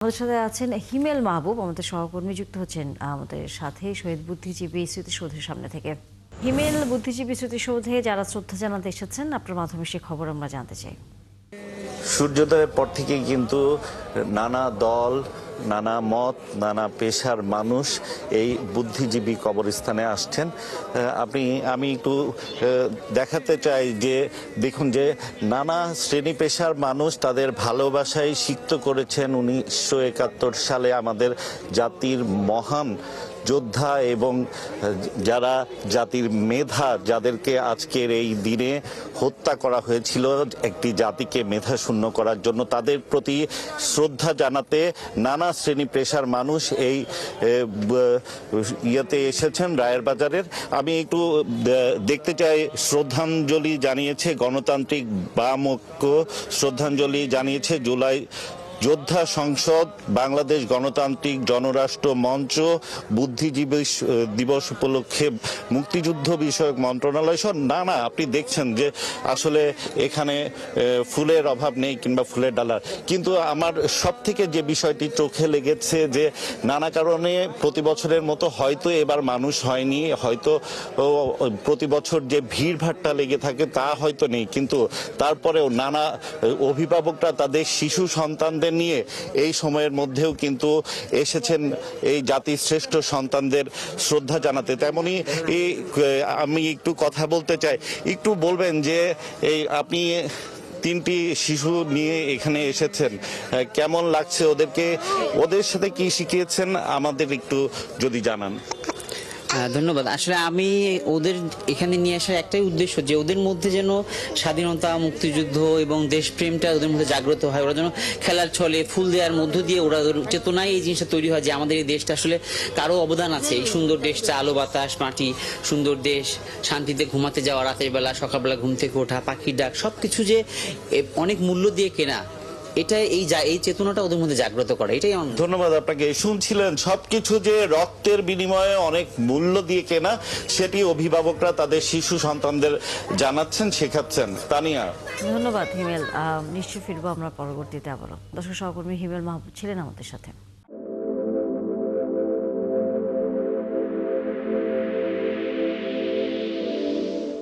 আমাদের সাথে আছেন হিমেল মাহবুব, আমাদের সহকর্মী যুক্ত হচ্ছেন আমাদের সাথে শহীদ বুদ্ধিজীবী স্মৃতিসৌধের সামনে থেকে। হিমেল, বুদ্ধিজীবী স্মৃতিসৌধে যারা শ্রদ্ধা জানাতে এসেছেন, আপনার মাধ্যমে সে খবর আমরা জানতে চাই। সূর্যোদয়ের পর থেকেই কিন্তু নানা দল, নানা মত, নানা পেশার মানুষ এই বুদ্ধিজীবী কবরস্থানে আসছেন। আমি একটু দেখাতে চাই যে দেখুন যে নানা শ্রেণী পেশার মানুষ তাদের ভালোবাসায় সিক্ত করেছেন 1971 সালে আমাদের জাতির মহান যোদ্ধা এবং যারা জাতির মেধা, যাদেরকে আজকের এই দিনে হত্যা করা হয়েছিল একটি জাতিকে মেধা শূন্য করার জন্য, তাদের প্রতি শ্রদ্ধা জানাতে নানা শ্রেণী পেশার মানুষ এই ইয়েতে এসেছেন রায়ের বাজারের। আমি একটু দেখতে চাই, শ্রদ্ধাঞ্জলি জানিয়েছে গণতান্ত্রিক বাম ঐক্য, শ্রদ্ধাঞ্জলি জানিয়েছে জুলাই যোদ্ধা সংসদ, বাংলাদেশ গণতান্ত্রিক জনরাষ্ট্র মঞ্চ, বুদ্ধিজীবী দিবস উপলক্ষে মুক্তিযুদ্ধ বিষয়ক মন্ত্রণালয় সহ নানা। আপনি দেখছেন যে আসলে এখানে ফুলের অভাব নেই কিংবা ফুলের ডালা, কিন্তু আমার সব থেকে যে বিষয়টি চোখে লেগেছে যে নানা কারণে প্রতি বছরের মতো হয়তো এবার মানুষ হয়নি, হয়তো প্রতি বছর যে ভিড়ভাট্টা লেগে থাকে তা হয়তো নেই, কিন্তু তারপরেও নানা অভিভাবকরা তাদের শিশু সন্তানদের নিয়ে এই সময়ের মধ্যেও কিন্তু এসেছেন এই জাতির শ্রেষ্ঠ সন্তানদের শ্রদ্ধা জানাতে। তেমনি আমি একটু কথা বলতে চাই, একটু বলবেন যে এই আপনি 3টি শিশু নিয়ে এখানে এসেছেন, কেমন লাগছে ওদেরকে, ওদের সাথে কি শিখিয়েছেন আমাদের একটু যদি জানান। ধন্যবাদ। আসলে আমি ওদের এখানে নিয়ে আসার একটাই উদ্দেশ্য যে ওদের মধ্যে যেন স্বাধীনতা, মুক্তিযুদ্ধ এবং দেশপ্রেমটা ওদের মধ্যে জাগ্রত হয়। ওরা যেন খেলার ছলে, ফুল দেওয়ার মধ্য দিয়ে ওরা চেতনায় এই জিনিসটা তৈরি হয় যে আমাদের এই দেশটা আসলে কারো অবদান আছে। এই সুন্দর দেশটা, আলো বাতাস মাটি, সুন্দর দেশ, শান্তিতে ঘুমাতে যাওয়া রাতের বেলা, সকালবেলা ঘুম থেকে ওঠা, পাখির ডাক, সবকিছু যে অনেক মূল্য দিয়ে কেনা, এটা এই চেতনাটা ওদের মধ্যে জাগ্রত করে, এটাই আমার। ধন্যবাদ আপনাকে। শুনছিলেন সবকিছু যে রক্তের বিনিময়ে অনেক মূল্য দিয়ে কেনা, সেটি অভিভাবকরা তাদের শিশু সন্তানদের জানাচ্ছেন, শেখাচ্ছেন। তানিয়া, ধন্যবাদ হিমেল। নিশ্চয়ই ফিরবো আমরা পরবর্তীতে আবারও। দর্শক, সহকর্মী হিমেল মাহবুব ছিলেন আমাদের সাথে।